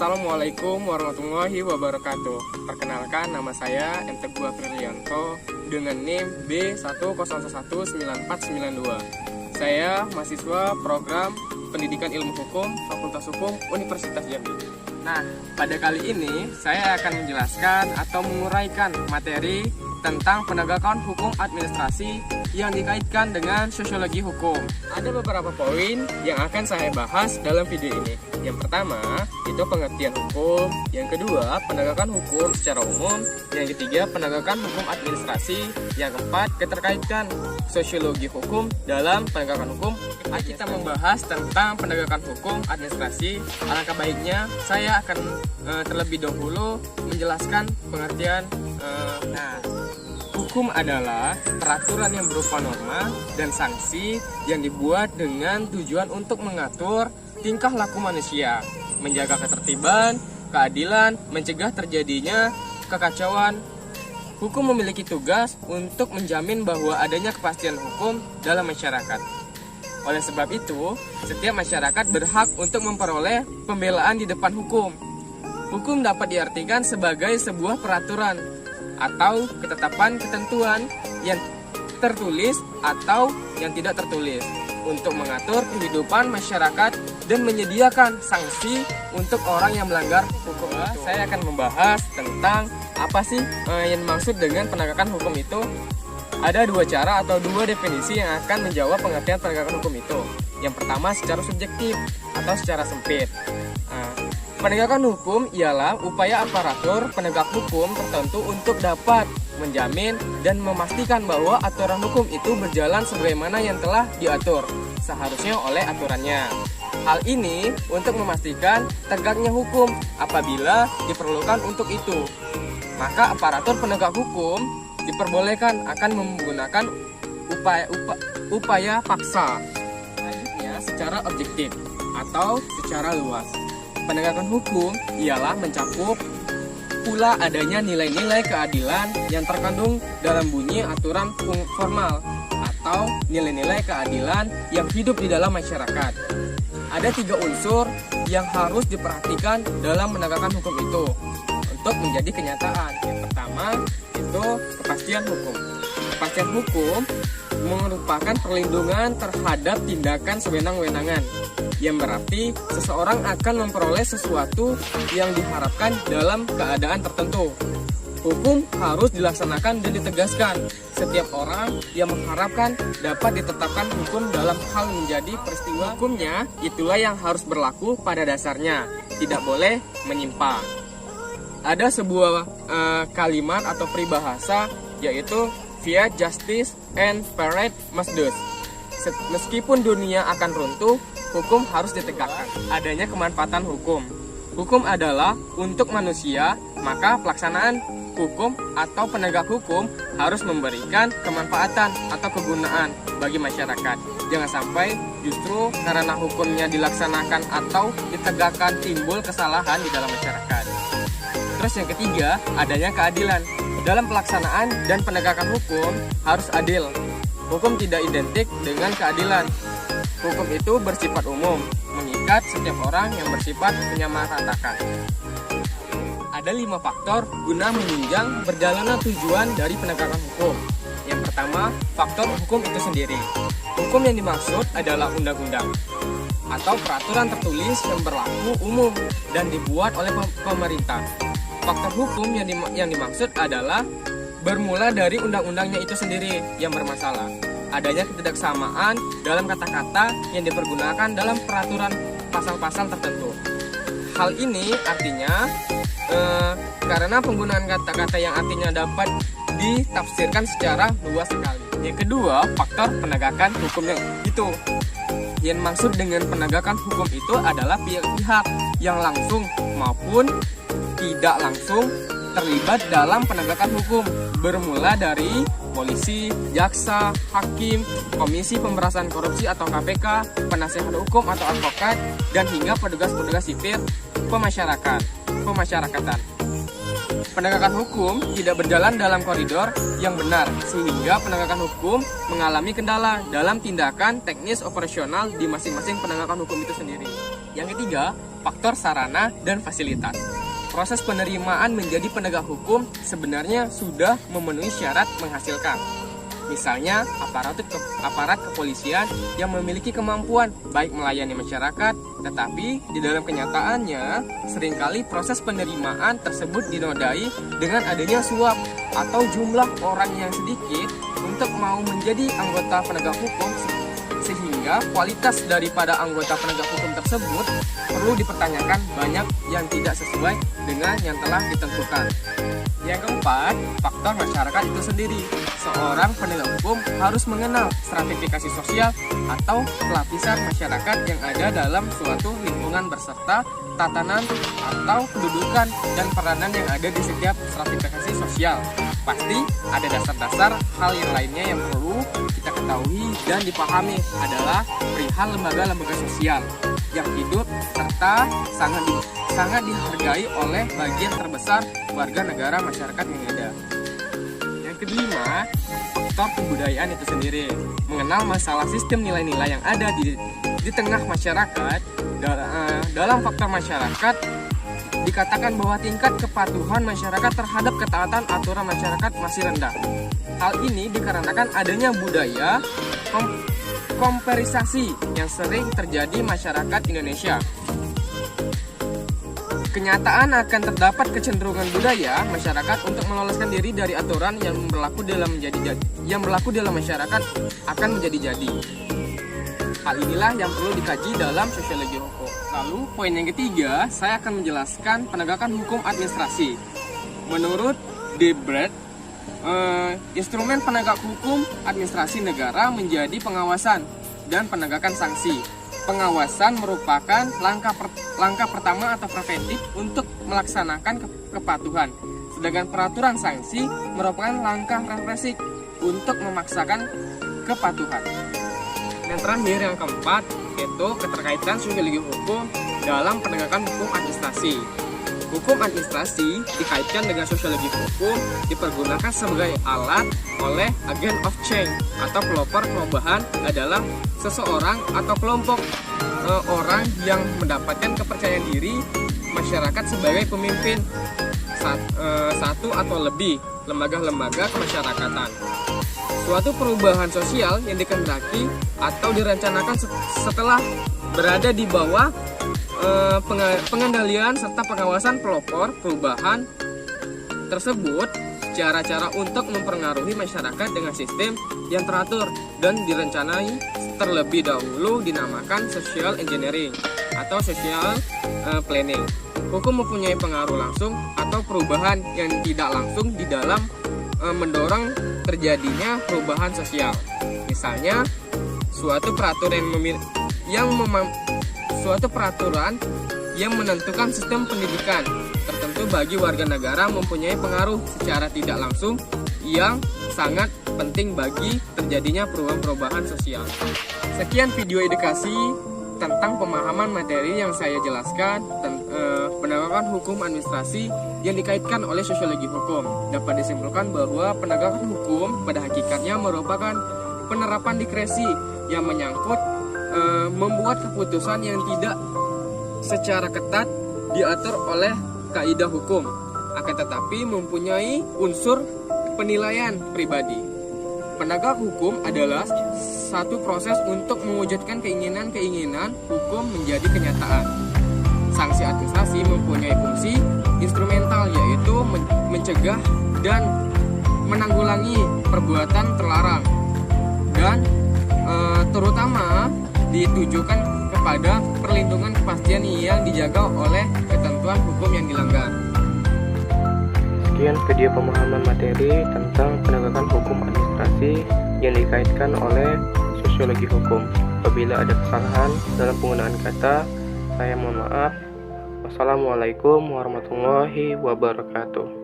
Assalamualaikum warahmatullahi wabarakatuh. Perkenalkan, nama saya M. Teguh Aprilianto dengan NIM B1001942. Saya mahasiswa program Pendidikan Ilmu Hukum Fakultas Hukum Universitas Jambi. Nah, pada kali ini saya akan menjelaskan atau menguraikan materi tentang penegakan hukum administrasi yang dikaitkan dengan sosiologi hukum. Ada beberapa poin yang akan saya bahas dalam video ini. Yang pertama, itu pengertian hukum. Yang kedua, penegakan hukum secara umum. Yang ketiga, penegakan hukum administrasi. Yang keempat, keterkaitan sosiologi hukum dalam penegakan hukum. Kita membahas tentang penegakan hukum administrasi. Alangkah baiknya saya akan terlebih dahulu menjelaskan pengertian. Hukum adalah peraturan yang berupa norma dan sanksi yang dibuat dengan tujuan untuk mengatur tingkah laku manusia, menjaga ketertiban, keadilan, mencegah terjadinya kekacauan. Hukum memiliki tugas untuk menjamin bahwa adanya kepastian hukum dalam masyarakat. Oleh sebab itu, setiap masyarakat berhak untuk memperoleh pembelaan di depan hukum. Hukum dapat diartikan sebagai sebuah peraturan atau ketetapan ketentuan yang tertulis atau yang tidak tertulis untuk mengatur kehidupan masyarakat dan menyediakan sanksi untuk orang yang melanggar hukum. Saya akan membahas tentang apa sih yang dimaksud dengan penegakan hukum itu. Ada dua cara atau dua definisi yang akan menjawab pengertian penegakan hukum itu. Yang pertama secara subjektif atau secara sempit. Penegakan hukum ialah upaya aparatur penegak hukum tertentu untuk dapat menjamin dan memastikan bahwa aturan hukum itu berjalan sebagaimana yang telah diatur seharusnya oleh aturannya. Hal ini untuk memastikan tegaknya hukum apabila diperlukan untuk itu. Maka aparatur penegak hukum diperbolehkan akan menggunakan upaya paksa. Selanjutnya secara objektif atau secara luas. Penegakan hukum ialah mencakup pula adanya nilai-nilai keadilan yang terkandung dalam bunyi aturan formal atau nilai-nilai keadilan yang hidup di dalam masyarakat. Ada tiga unsur yang harus diperhatikan dalam menegakkan hukum itu untuk menjadi kenyataan. Yang pertama itu kepastian hukum. Kepastian hukum merupakan perlindungan terhadap tindakan sewenang-wenangan, yang berarti seseorang akan memperoleh sesuatu yang diharapkan dalam keadaan tertentu. Hukum harus dilaksanakan dan ditegaskan. Setiap orang yang mengharapkan dapat ditetapkan hukum dalam hal menjadi peristiwa hukumnya, itulah yang harus berlaku pada dasarnya, tidak boleh menyimpang. Ada sebuah kalimat atau peribahasa, yaitu fiat justice and parade must do. Meskipun dunia akan runtuh, hukum harus ditegakkan. Adanya kemanfaatan hukum. Hukum adalah untuk manusia, maka pelaksanaan hukum atau penegak hukum harus memberikan kemanfaatan atau kegunaan bagi masyarakat. Jangan sampai justru karena hukumnya dilaksanakan atau ditegakkan timbul kesalahan di dalam masyarakat. Terus yang ketiga, adanya keadilan. Dalam pelaksanaan dan penegakan hukum harus adil. Hukum tidak identik dengan keadilan. Hukum itu bersifat umum, mengikat setiap orang yang bersifat menyamaratakan. Ada 5 faktor guna menunjang berjalannya tujuan dari penegakan hukum. Yang pertama, faktor hukum itu sendiri. Hukum yang dimaksud adalah undang-undang atau peraturan tertulis yang berlaku umum dan dibuat oleh pemerintah. Faktor hukum yang dimaksud adalah bermula dari undang-undangnya itu sendiri yang bermasalah. Adanya ketidaksamaan dalam kata-kata yang dipergunakan dalam peraturan pasal-pasal tertentu. Hal ini artinya karena penggunaan kata-kata yang artinya dapat ditafsirkan secara luas sekali. Yang kedua, faktor penegakan hukum yang itu. Yang maksud dengan penegakan hukum itu adalah pihak yang langsung maupun tidak langsung terlibat dalam penegakan hukum, bermula dari polisi, jaksa, hakim, komisi pemberantasan korupsi atau KPK, penasihat hukum atau advokat, dan hingga petugas-petugas sipil pemasyarakatan. Penegakan hukum tidak berjalan dalam koridor yang benar, sehingga penegakan hukum mengalami kendala dalam tindakan teknis operasional di masing-masing penegakan hukum itu sendiri. Yang ketiga, faktor sarana dan fasilitas. Proses penerimaan menjadi penegak hukum sebenarnya sudah memenuhi syarat menghasilkan. Misalnya, aparat kepolisian yang memiliki kemampuan baik melayani masyarakat, tetapi di dalam kenyataannya, seringkali proses penerimaan tersebut dinodai dengan adanya suap atau jumlah orang yang sedikit untuk mau menjadi anggota penegak hukum, sehingga kualitas daripada anggota penegak hukum tersebut perlu dipertanyakan, banyak yang tidak sesuai dengan yang telah ditentukan. Yang keempat, faktor masyarakat itu sendiri. Seorang penegak hukum harus mengenal stratifikasi sosial atau lapisan masyarakat yang ada dalam suatu lingkungan beserta tatanan atau kedudukan dan peranan yang ada di setiap stratifikasi sosial. Pasti ada dasar-dasar hal yang lainnya yang perlu kita ketahui dan dipahami adalah perihal lembaga-lembaga sosial yang hidup serta sangat dihargai oleh bagian terbesar warga negara masyarakat yang ada. Yang kelima, faktor kebudayaan itu sendiri. Mengenal masalah sistem nilai-nilai yang ada di tengah masyarakat. Dalam faktor masyarakat dikatakan bahwa tingkat kepatuhan masyarakat terhadap ketaatan aturan masyarakat masih rendah. Hal ini dikarenakan adanya budaya komperisasi yang sering terjadi masyarakat Indonesia. Kenyataan akan terdapat kecenderungan budaya masyarakat untuk meloloskan diri dari aturan yang berlaku dalam masyarakat akan menjadi jadi. Hal inilah yang perlu dikaji dalam sosiologi hukum. Lalu poin yang ketiga, saya akan menjelaskan penegakan hukum administrasi. Menurut Debret, instrumen penegak hukum administrasi negara menjadi pengawasan dan penegakan sanksi. Pengawasan merupakan langkah pertama atau preventif untuk melaksanakan kepatuhan, sedangkan peraturan sanksi merupakan langkah represif untuk memaksakan kepatuhan. Dan terakhir yang keempat, yaitu keterkaitan sosiologi hukum dalam penegakan hukum administrasi. Hukum administrasi dikaitkan dengan sosiologi hukum dipergunakan sebagai alat oleh agent of change atau pelopor perubahan adalah seseorang atau kelompok orang yang mendapatkan kepercayaan diri masyarakat sebagai pemimpin satu atau lebih lembaga-lembaga kemasyarakatan. Suatu perubahan sosial yang dikehendaki atau direncanakan setelah berada di bawah pengendalian serta pengawasan pelopor perubahan tersebut, cara-cara untuk mempengaruhi masyarakat dengan sistem yang teratur dan direncanai terlebih dahulu dinamakan social engineering atau social planning. Hukum mempunyai pengaruh langsung atau perubahan yang tidak langsung di dalam mendorong terjadinya perubahan sosial. Misalnya, suatu peraturan yang menentukan sistem pendidikan tertentu bagi warga negara mempunyai pengaruh secara tidak langsung yang sangat penting bagi terjadinya perubahan sosial. Sekian video edukasi tentang pemahaman materi yang saya jelaskan penegakan hukum administrasi yang dikaitkan oleh sosiologi hukum. Dapat disimpulkan bahwa penegakan hukum pada hakikatnya merupakan penerapan diskresi yang menyangkut membuat keputusan yang tidak secara ketat diatur oleh kaidah hukum, akan tetapi mempunyai unsur penilaian pribadi. Penegak hukum adalah satu proses untuk mewujudkan keinginan-keinginan hukum menjadi kenyataan. Sanksi administrasi mempunyai fungsi instrumental, yaitu mencegah dan menanggulangi perbuatan terlarang, dan terutama ditujukan kepada perlindungan kepastian yang dijaga oleh ketentuan hukum yang dilanggar. Sekian video pemahaman materi tentang penegakan hukum administrasi yang dikaitkan oleh sosiologi hukum. Apabila ada kesalahan dalam penggunaan kata, saya mohon maaf. Wassalamualaikum warahmatullahi wabarakatuh.